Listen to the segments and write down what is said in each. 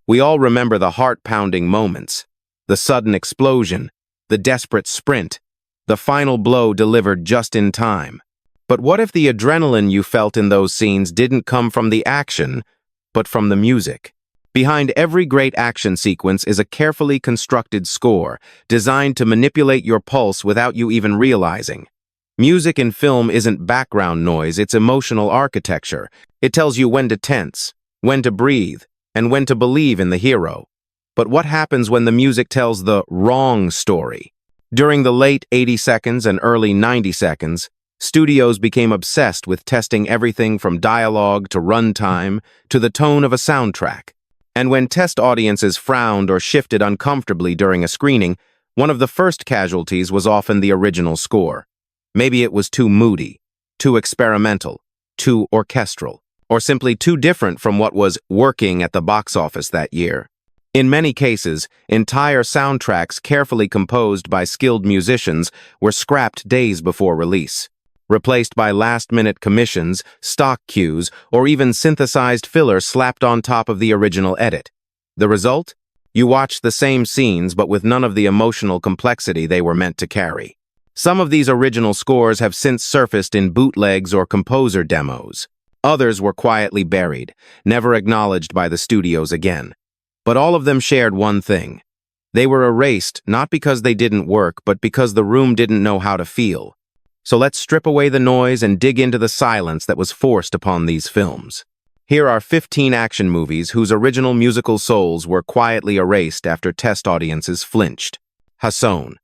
We all remember the heart-pounding moments, the sudden explosion, the desperate sprint, the final blow delivered just in time. But what if the adrenaline you felt in those scenes didn't come from the action, but from the music? Behind every great action sequence is a carefully constructed score, designed to manipulate your pulse without you even realizing. Music in film isn't background noise, it's emotional architecture. It tells you when to tense, when to breathe, and when to believe in the hero. But what happens when the music tells the wrong story? During the late 80 seconds and early 90 seconds, studios became obsessed with testing everything from dialogue to runtime to the tone of a soundtrack. And when test audiences frowned or shifted uncomfortably during a screening, one of the first casualties was often the original score. Maybe it was too moody, too experimental, too orchestral, or simply too different from what was working at the box office that year. In many cases, entire soundtracks carefully composed by skilled musicians were scrapped days before release, replaced by last-minute commissions, stock cues, or even synthesized filler slapped on top of the original edit. The result? You watch the same scenes but with none of the emotional complexity they were meant to carry. Some of these original scores have since surfaced in bootlegs or composer demos. Others were quietly buried, never acknowledged by the studios again. But all of them shared one thing. They were erased not because they didn't work, but because the room didn't know how to feel. So let's strip away the noise and dig into the silence that was forced upon these films. Here are 15 action movies whose original musical souls were quietly erased after test audiences flinched. Hasson.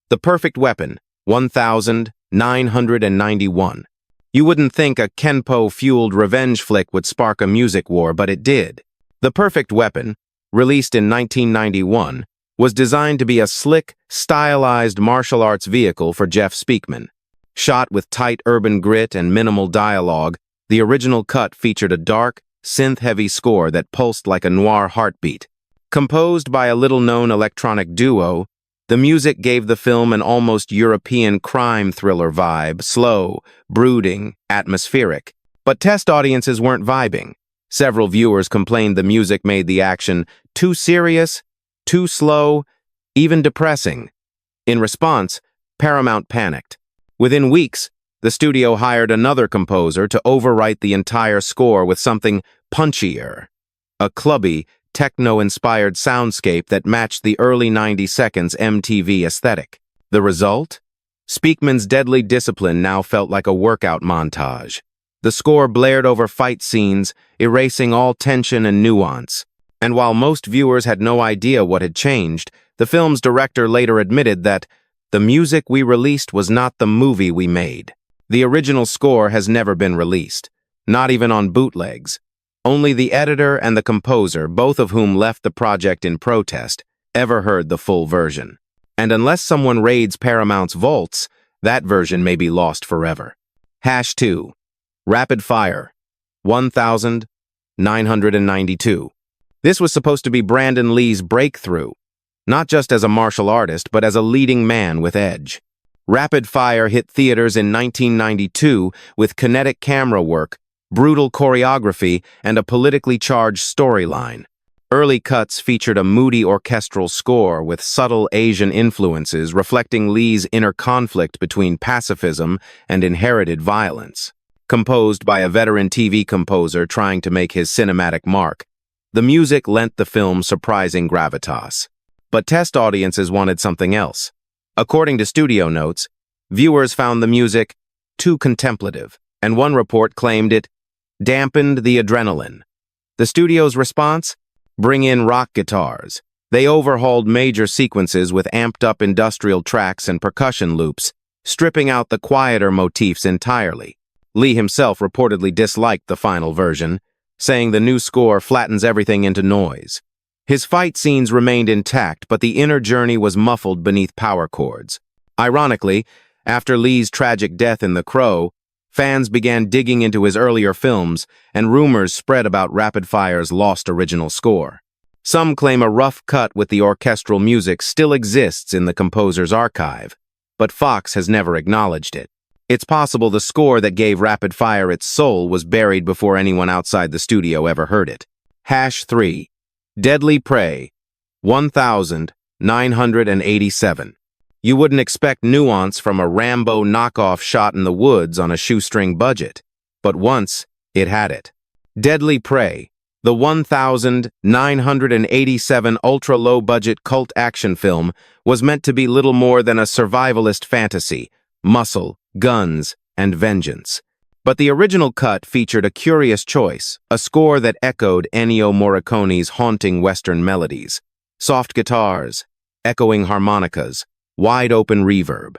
The Perfect Weapon, 1991. You wouldn't think a Kenpo-fueled revenge flick would spark a music war, but it did. The Perfect Weapon, released in 1991, was designed to be a slick, stylized martial arts vehicle for Jeff Speakman. Shot with tight urban grit and minimal dialogue, the original cut featured a dark, synth-heavy score that pulsed like a noir heartbeat. Composed by a little-known electronic duo, the music gave the film an almost European crime thriller vibe, slow, brooding, atmospheric. But test audiences weren't vibing. Several viewers complained the music made the action too serious, too slow, even depressing. In response, Paramount panicked. Within weeks, the studio hired another composer to overwrite the entire score with something punchier, a clubby, techno-inspired soundscape that matched the early 90 seconds MTV aesthetic. The result? Speakman's deadly discipline now felt like a workout montage. The score blared over fight scenes, erasing all tension and nuance. And while most viewers had no idea what had changed, the film's director later admitted that the music we released was not the movie we made. The original score has never been released, not even on bootlegs. Only the editor and the composer, both of whom left the project in protest, ever heard the full version. And unless someone raids Paramount's vaults, that version may be lost forever. #2. Rapid Fire, 1992. This was supposed to be Brandon Lee's breakthrough, not just as a martial artist, but as a leading man with edge. Rapid Fire hit theaters in 1992 with kinetic camera work, brutal choreography, and a politically charged storyline. Early cuts featured a moody orchestral score with subtle Asian influences reflecting Lee's inner conflict between pacifism and inherited violence. Composed by a veteran TV composer trying to make his cinematic mark, the music lent the film surprising gravitas. But test audiences wanted something else. According to studio notes, viewers found the music too contemplative, and one report claimed it dampened the adrenaline. The studio's response? Bring in rock guitars. They overhauled major sequences with amped-up industrial tracks and percussion loops, stripping out the quieter motifs entirely. Lee himself reportedly disliked the final version, saying the new score flattens everything into noise. His fight scenes remained intact, but the inner journey was muffled beneath power chords. Ironically, after Lee's tragic death in The Crow, fans began digging into his earlier films, and rumors spread about Rapid Fire's lost original score. Some claim a rough cut with the orchestral music still exists in the composer's archive, but Fox has never acknowledged it. It's possible the score that gave Rapid Fire its soul was buried before anyone outside the studio ever heard it. #3. Deadly Prey, 1987. You wouldn't expect nuance from a Rambo knockoff shot in the woods on a shoestring budget, but once, it had it. Deadly Prey, the 1987 ultra-low-budget cult action film, was meant to be little more than a survivalist fantasy, muscle, guns, and vengeance. But the original cut featured a curious choice, a score that echoed Ennio Morricone's haunting Western melodies. Soft guitars, echoing harmonicas, wide-open reverb.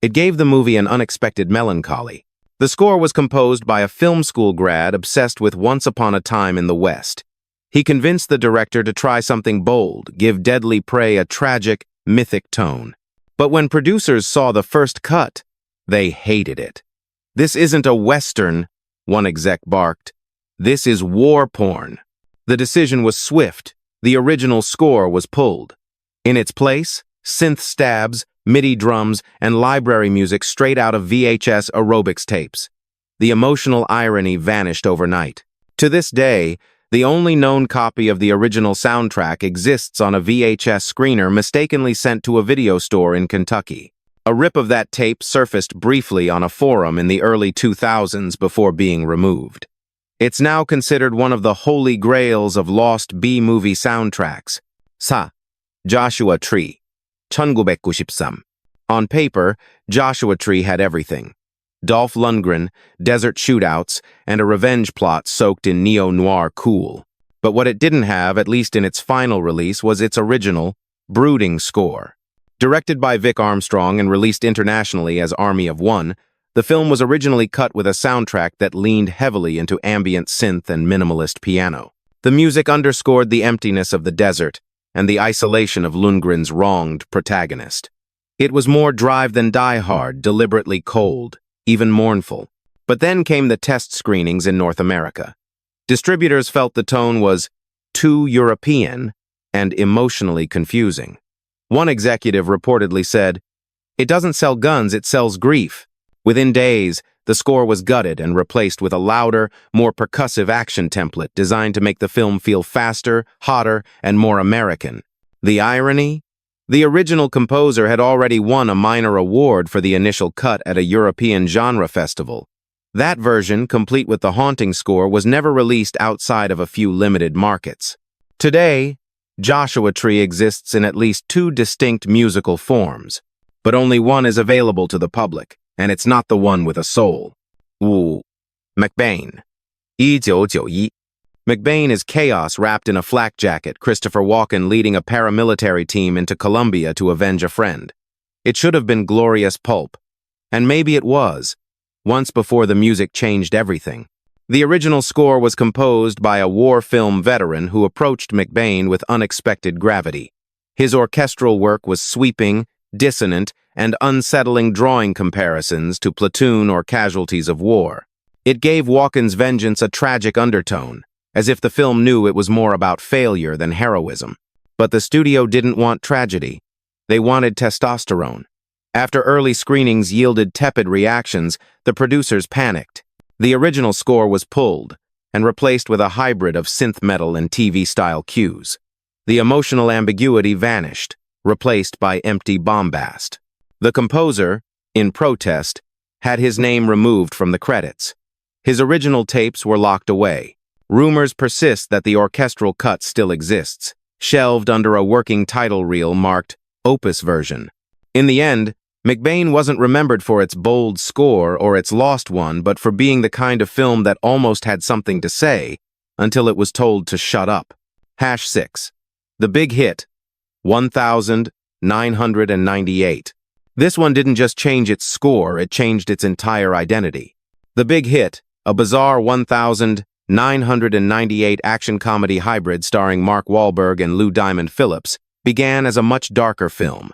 It gave the movie an unexpected melancholy. The score was composed by a film school grad obsessed with Once Upon a Time in the West. He convinced the director to try something bold, give Deadly Prey a tragic, mythic tone. But when producers saw the first cut, they hated it. "This isn't a Western," one exec barked. "This is war porn." The decision was swift. The original score was pulled. In its place, synth stabs, MIDI drums, and library music straight out of VHS aerobics tapes. The emotional irony vanished overnight. To this day, the only known copy of the original soundtrack exists on a VHS screener mistakenly sent to a video store in Kentucky. A rip of that tape surfaced briefly on a forum in the early 2000s before being removed. It's now considered one of the holy grails of lost B-movie soundtracks. Sa, Joshua Tree, 1993. On paper, Joshua Tree had everything. Dolph Lundgren, desert shootouts, and a revenge plot soaked in neo-noir cool. But what it didn't have, at least in its final release, was its original, brooding score. Directed by Vic Armstrong and released internationally as Army of One, the film was originally cut with a soundtrack that leaned heavily into ambient synth and minimalist piano. The music underscored the emptiness of the desert and the isolation of Lundgren's wronged protagonist. It was more Drive Than Die Hard, deliberately cold, even mournful. But then came the test screenings in North America. Distributors felt the tone was too European and emotionally confusing. One executive reportedly said, "It doesn't sell guns, it sells grief." Within days, the score was gutted and replaced with a louder, more percussive action template designed to make the film feel faster, hotter, and more American. The irony? The original composer had already won a minor award for the initial cut at a European genre festival. That version, complete with the haunting score, was never released outside of a few limited markets. Today, Joshua Tree exists in at least two distinct musical forms, but only one is available to the public, and it's not the one with a soul. Ooh. McBain. 1991. McBain is chaos wrapped in a flak jacket, Christopher Walken leading a paramilitary team into Colombia to avenge a friend. It should have been glorious pulp, and maybe it was, once before the music changed everything. The original score was composed by a war film veteran who approached McBain with unexpected gravity. His orchestral work was sweeping, dissonant, and unsettling, drawing comparisons to Platoon or Casualties of War. It gave Walken's vengeance a tragic undertone, as if the film knew it was more about failure than heroism. But the studio didn't want tragedy. They wanted testosterone. After early screenings yielded tepid reactions, the producers panicked. The original score was pulled and replaced with a hybrid of synth metal and TV-style cues. The emotional ambiguity vanished, replaced by empty bombast. The composer, in protest, had his name removed from the credits. His original tapes were locked away. Rumors persist that the orchestral cut still exists, shelved under a working title reel marked Opus Version. In the end, McBain wasn't remembered for its bold score or its lost one, but for being the kind of film that almost had something to say until it was told to shut up. #6. The Big Hit, 1998. This one didn't just change its score, it changed its entire identity. The Big Hit, a bizarre 1998 action comedy hybrid starring Mark Wahlberg and Lou Diamond Phillips, began as a much darker film.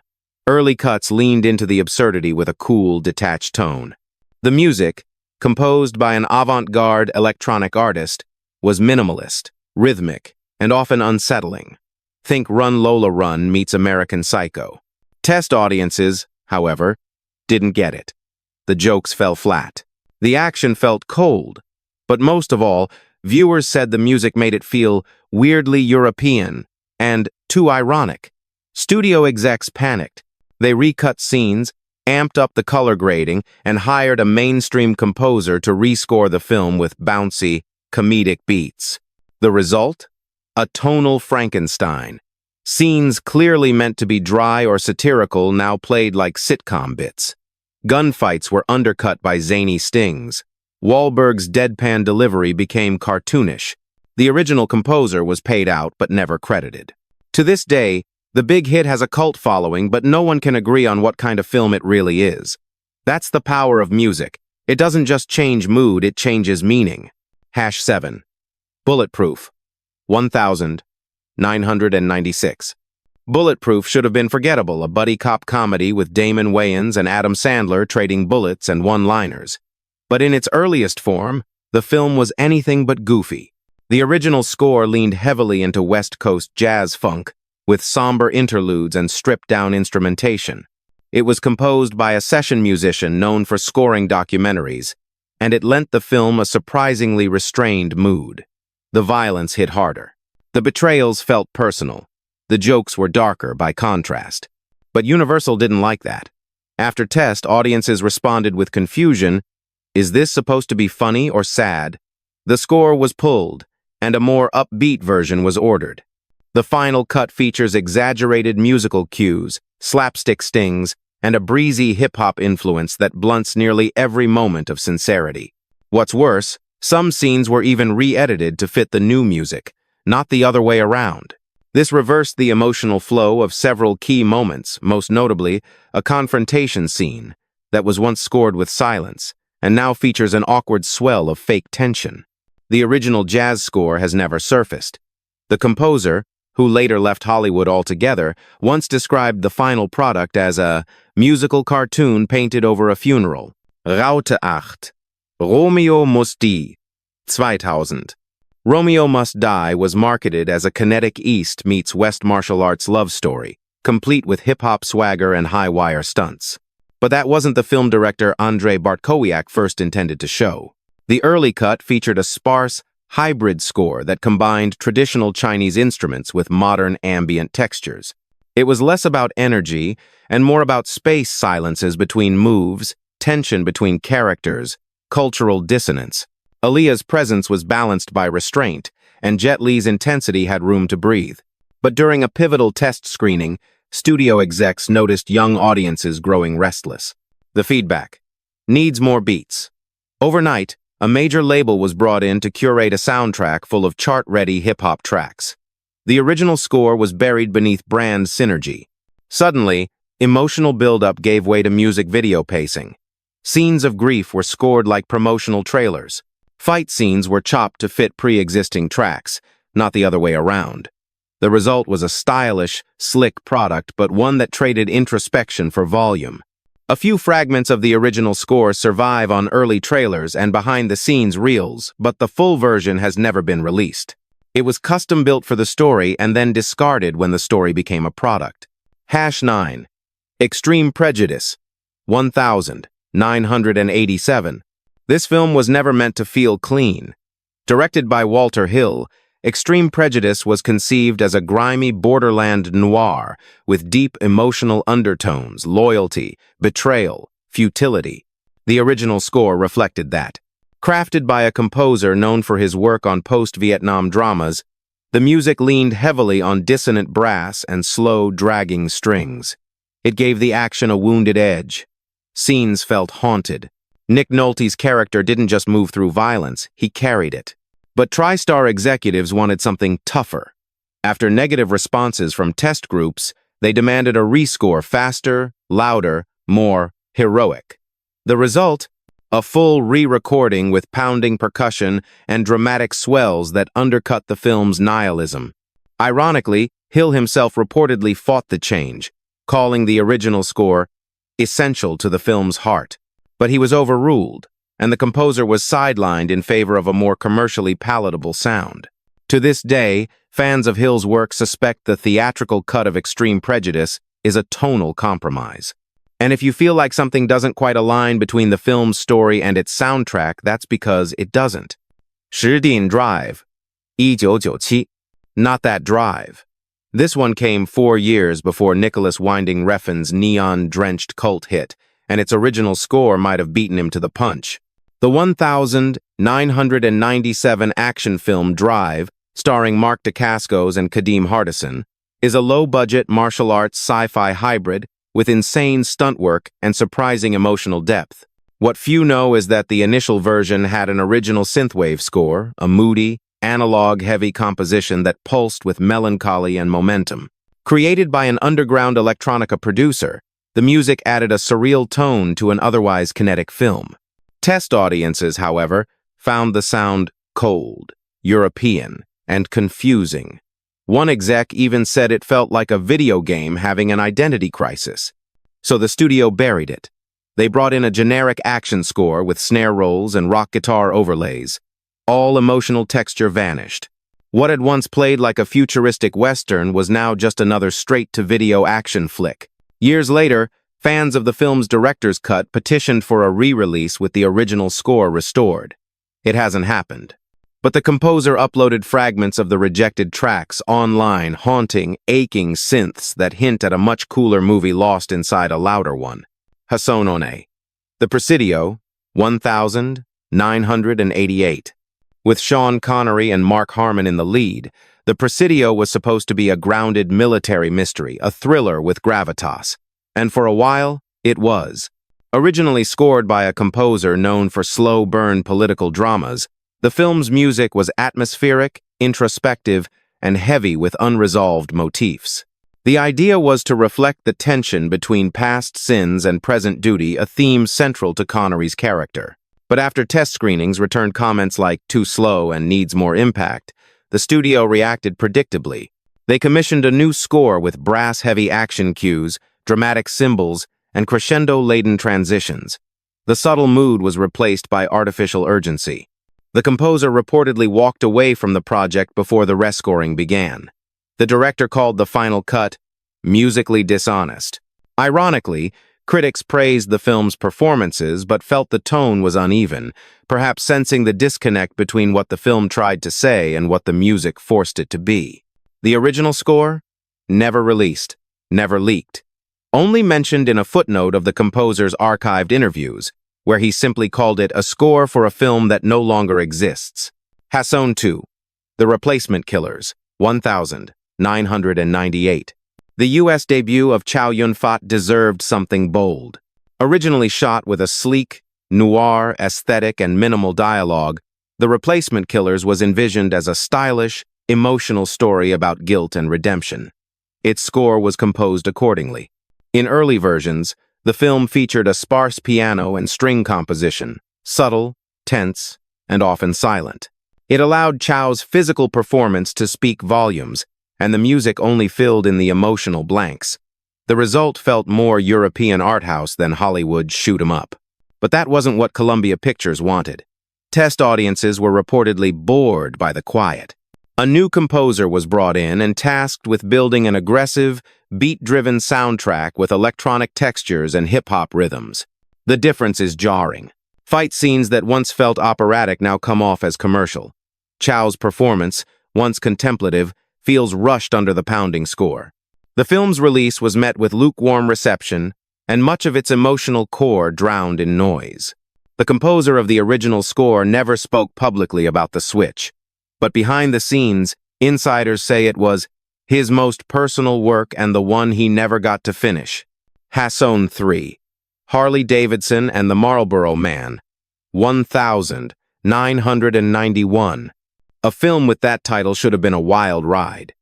Early cuts leaned into the absurdity with a cool, detached tone. The music, composed by an avant-garde electronic artist, was minimalist, rhythmic, and often unsettling. Think Run Lola Run meets American Psycho. Test audiences, however, didn't get it. The jokes fell flat. The action felt cold. But most of all, viewers said the music made it feel weirdly European, and too ironic. Studio execs panicked. They recut scenes, amped up the color grading, and hired a mainstream composer to rescore the film with bouncy, comedic beats. The result? A tonal Frankenstein. Scenes clearly meant to be dry or satirical now played like sitcom bits. Gunfights were undercut by zany stings. Wahlberg's deadpan delivery became cartoonish. The original composer was paid out but never credited. To this day, the big hit has a cult following, but no one can agree on what kind of film it really is. That's the power of music. It doesn't just change mood, it changes meaning. #7. Bulletproof. 1996. Bulletproof should have been forgettable, a buddy cop comedy with Damon Wayans and Adam Sandler trading bullets and one-liners. But in its earliest form, the film was anything but goofy. The original score leaned heavily into West Coast jazz funk, with somber interludes and stripped-down instrumentation. It was composed by a session musician known for scoring documentaries, and it lent the film a surprisingly restrained mood. The violence hit harder. The betrayals felt personal. The jokes were darker by contrast. But Universal didn't like that. After test, audiences responded with confusion. Is this supposed to be funny or sad? The score was pulled, and a more upbeat version was ordered. The final cut features exaggerated musical cues, slapstick stings, and a breezy hip-hop influence that blunts nearly every moment of sincerity. What's worse, some scenes were even re-edited to fit the new music, not the other way around. This reversed the emotional flow of several key moments, most notably a confrontation scene that was once scored with silence and now features an awkward swell of fake tension. The original jazz score has never surfaced. The composer, who later left Hollywood altogether, once described the final product as a musical cartoon painted over a funeral. Raute 8. Romeo muss die. 2000. Romeo Must Die was marketed as a kinetic East meets West martial arts love story, complete with hip-hop swagger and high-wire stunts. But that wasn't the film director Andrei Bartkowiak first intended to show. The early cut featured a sparse, hybrid score that combined traditional Chinese instruments with modern ambient textures. It was less about energy and more about space silences between moves, tension between characters, cultural dissonance. Aaliyah's presence was balanced by restraint, and Jet Li's intensity had room to breathe. But during a pivotal test screening, studio execs noticed young audiences growing restless. The feedback: needs more beats. Overnight, a major label was brought in to curate a soundtrack full of chart-ready hip-hop tracks. The original score was buried beneath brand synergy. Suddenly, emotional build-up gave way to music video pacing. Scenes of grief were scored like promotional trailers. Fight scenes were chopped to fit pre-existing tracks, not the other way around. The result was a stylish, slick product, but one that traded introspection for volume. A few fragments of the original score survive on early trailers and behind-the-scenes reels, but the full version has never been released. It was custom-built for the story and then discarded when the story became a product. #9. Extreme Prejudice. 1987. This film was never meant to feel clean. Directed by Walter Hill, Extreme Prejudice was conceived as a grimy borderland noir with deep emotional undertones, loyalty, betrayal, futility. The original score reflected that. Crafted by a composer known for his work on post-Vietnam dramas, the music leaned heavily on dissonant brass and slow, dragging strings. It gave the action a wounded edge. Scenes felt haunted. Nick Nolte's character didn't just move through violence, he carried it. But TriStar executives wanted something tougher. After negative responses from test groups, they demanded a rescore faster, louder, more heroic. The result? A full re-recording with pounding percussion and dramatic swells that undercut the film's nihilism. Ironically, Hill himself reportedly fought the change, calling the original score essential to the film's heart. But he was overruled, and the composer was sidelined in favor of a more commercially palatable sound. To this day, fans of Hill's work suspect the theatrical cut of Extreme Prejudice is a tonal compromise. And if you feel like something doesn't quite align between the film's story and its soundtrack, that's because it doesn't. 石定 Drive. 1997. Not that drive. This one came 4 years before Nicholas Winding Refn's neon-drenched cult hit, and its original score might have beaten him to the punch. The 1997 action film Drive, starring Mark Dacascos and Kadeem Hardison, is a low-budget martial arts sci-fi hybrid with insane stunt work and surprising emotional depth. What few know is that the initial version had an original synthwave score, a moody, analog-heavy composition that pulsed with melancholy and momentum. Created by an underground electronica producer, the music added a surreal tone to an otherwise kinetic film. Test audiences, however, found the sound cold, European, and confusing. One exec even said it felt like a video game having an identity crisis. So the studio buried it. They brought in a generic action score with snare rolls and rock guitar overlays. All emotional texture vanished. What had once played like a futuristic western was now just another straight-to-video action flick. Years later, fans of the film's director's cut petitioned for a re-release with the original score restored. It hasn't happened. But the composer uploaded fragments of the rejected tracks online, haunting, aching synths that hint at a much cooler movie lost inside a louder one. Hasonone. The Presidio, 1988. With Sean Connery and Mark Harmon in the lead, The Presidio was supposed to be a grounded military mystery, a thriller with gravitas. And for a while, it was. Originally scored by a composer known for slow-burn political dramas, the film's music was atmospheric, introspective, and heavy with unresolved motifs. The idea was to reflect the tension between past sins and present duty, a theme central to Connery's character. But after test screenings returned comments like too slow and needs more impact, the studio reacted predictably. They commissioned a new score with brass-heavy action cues, dramatic cymbals, and crescendo-laden transitions. The subtle mood was replaced by artificial urgency. The composer reportedly walked away from the project before the rescoring began. The director called the final cut musically dishonest. Ironically, critics praised the film's performances but felt the tone was uneven, perhaps sensing the disconnect between what the film tried to say and what the music forced it to be. The original score? Never released, never leaked. Only mentioned in a footnote of the composer's archived interviews, where he simply called it a score for a film that no longer exists. Hasson 2. The Replacement Killers, 1998. The U.S. debut of Chow Yun-fat deserved something bold. Originally shot with a sleek, noir aesthetic and minimal dialogue, The Replacement Killers was envisioned as a stylish, emotional story about guilt and redemption. Its score was composed accordingly. In early versions, the film featured a sparse piano and string composition, subtle, tense, and often silent. It allowed Chow's physical performance to speak volumes, and the music only filled in the emotional blanks. The result felt more European art house than Hollywood shoot 'em up. But that wasn't what Columbia Pictures wanted. Test audiences were reportedly bored by the quiet. A new composer was brought in and tasked with building an aggressive, beat-driven soundtrack with electronic textures and hip-hop rhythms. The difference is jarring. Fight scenes that once felt operatic now come off as commercial. Chow's performance, once contemplative, feels rushed under the pounding score. The film's release was met with lukewarm reception, and much of its emotional core drowned in noise. The composer of the original score never spoke publicly about the switch, but behind the scenes, insiders say it was his most personal work and the one he never got to finish. Hasson 3. Harley Davidson and the Marlboro Man, 1991. A film with that title should have been a wild ride.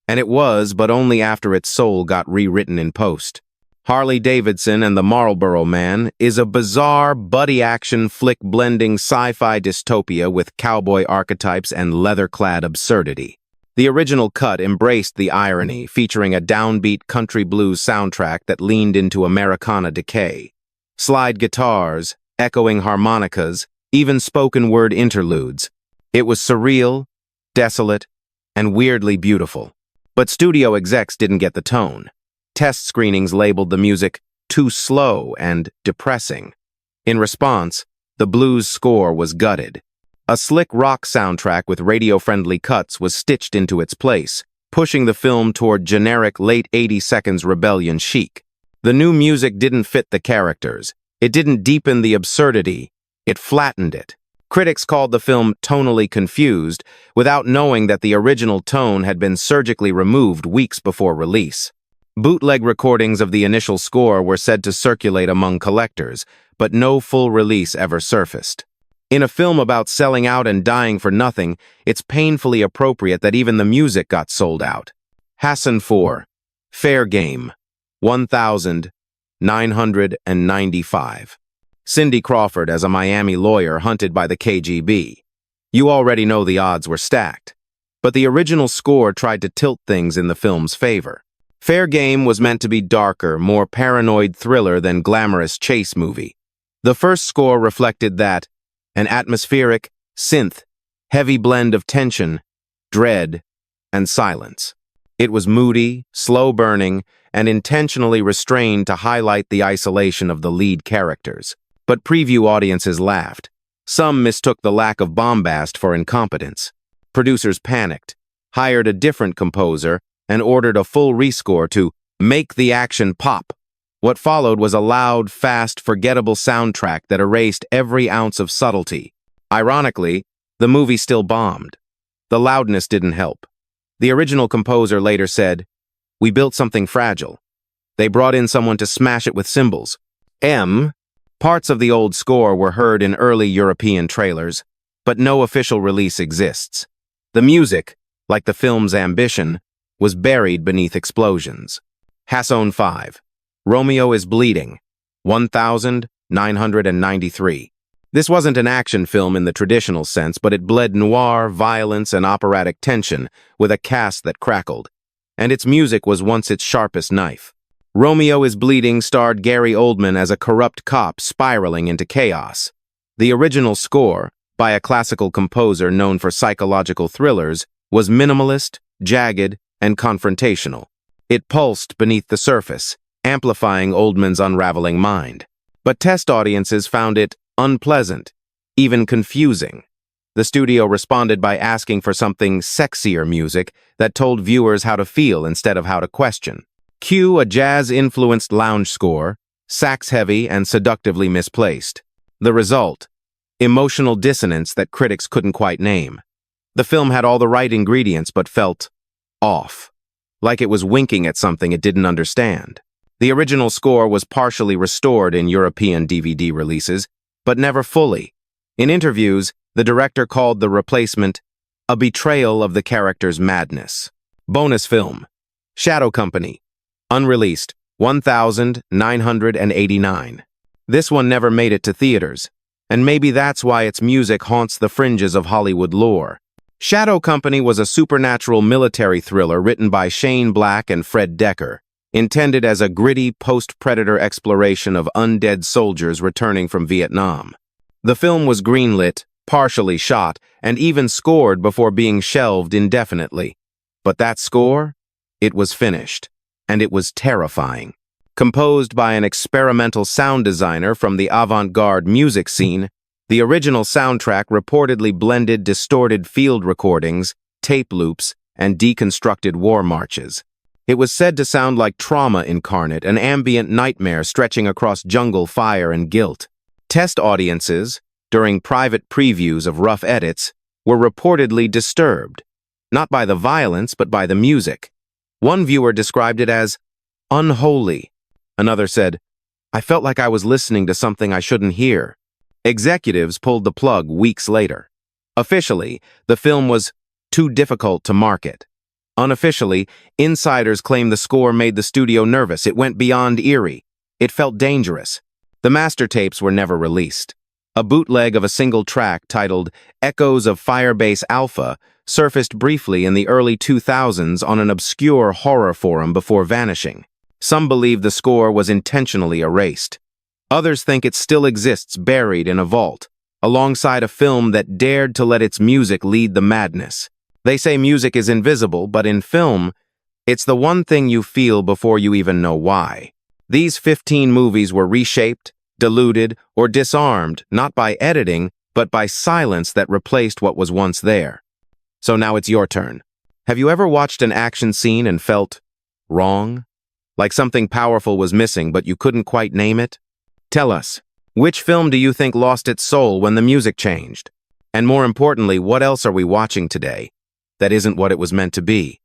And it was, but only after its soul got rewritten in post. Harley Davidson and the Marlboro Man is a bizarre, buddy-action flick blending sci-fi dystopia with cowboy archetypes and leather-clad absurdity. The original cut embraced the irony, featuring a downbeat country blues soundtrack that leaned into Americana decay. Slide guitars, echoing harmonicas, even spoken-word interludes. It was surreal, desolate, and weirdly beautiful. But studio execs didn't get the tone. Test screenings labeled the music too slow and depressing. In response, the blues score was gutted. A slick rock soundtrack with radio-friendly cuts was stitched into its place, pushing the film toward generic late 80 seconds rebellion chic. The new music didn't fit the characters. It didn't deepen the absurdity. It flattened it. Critics called the film tonally confused, without knowing that the original tone had been surgically removed weeks before release. Bootleg recordings of the initial score were said to circulate among collectors, but no full release ever surfaced. In a film about selling out and dying for nothing, it's painfully appropriate that even the music got sold out. Hassan 4. Fair Game. 1995. Cindy Crawford as a Miami lawyer hunted by the KGB. You already know the odds were stacked. But the original score tried to tilt things in the film's favor. Fair Game was meant to be darker, more paranoid thriller than glamorous chase movie. The first score reflected that, an atmospheric, synth-heavy blend of tension, dread, and silence. It was moody, slow-burning, and intentionally restrained to highlight the isolation of the lead characters. But preview audiences laughed. Some mistook the lack of bombast for incompetence. Producers panicked, hired a different composer, and ordered a full rescore to make the action pop. What followed was a loud, fast, forgettable soundtrack that erased every ounce of subtlety. Ironically, the movie still bombed. The loudness didn't help. The original composer later said, "We built something fragile. They brought in someone to smash it with cymbals." Parts of the old score were heard in early European trailers, but no official release exists. The music, like the film's ambition, was buried beneath explosions. Hassan 5. Romeo is Bleeding. 1993. This wasn't an action film in the traditional sense, but it bled noir, violence, and operatic tension with a cast that crackled. And its music was once its sharpest knife. Romeo is Bleeding starred Gary Oldman as a corrupt cop spiraling into chaos. The original score, by a classical composer known for psychological thrillers, was minimalist, jagged, and confrontational. It pulsed beneath the surface, amplifying Oldman's unraveling mind. But test audiences found it unpleasant, even confusing. The studio responded by asking for something sexier music that told viewers how to feel instead of how to question. Cue a jazz-influenced lounge score, sax-heavy and seductively misplaced. The result, emotional dissonance that critics couldn't quite name. The film had all the right ingredients but felt off, like it was winking at something it didn't understand. The original score was partially restored in European DVD releases, but never fully. In interviews, the director called the replacement a betrayal of the character's madness. Bonus film, Shadow Company. Unreleased, 1989. This one never made it to theaters, and maybe that's why its music haunts the fringes of Hollywood lore. Shadow Company was a supernatural military thriller written by Shane Black and Fred Decker, intended as a gritty post-Predator exploration of undead soldiers returning from Vietnam. The film was greenlit, partially shot, and even scored before being shelved indefinitely. But that score? It was finished. And it was terrifying. Composed by an experimental sound designer from the avant-garde music scene, the original soundtrack reportedly blended distorted field recordings, tape loops, and deconstructed war marches. It was said to sound like trauma incarnate, an ambient nightmare stretching across jungle, fire, and guilt. Test audiences, during private previews of rough edits, were reportedly disturbed, not by the violence but by the music. One viewer described it as unholy. Another said, "I felt like I was listening to something I shouldn't hear." Executives pulled the plug weeks later. Officially, the film was too difficult to market. Unofficially, insiders claimed the score made the studio nervous. It went beyond eerie. It felt dangerous. The master tapes were never released. A bootleg of a single track titled Echoes of Firebase Alpha surfaced briefly in the early 2000s on an obscure horror forum before vanishing. Some believe the score was intentionally erased. Others think it still exists buried in a vault, alongside a film that dared to let its music lead the madness. They say music is invisible, but in film, it's the one thing you feel before you even know why. These 15 movies were reshaped, diluted, or disarmed, not by editing, but by silence that replaced what was once there. So now it's your turn. Have you ever watched an action scene and felt wrong? Like something powerful was missing, but you couldn't quite name it? Tell us, which film do you think lost its soul when the music changed? And more importantly, what else are we watching today that isn't what it was meant to be?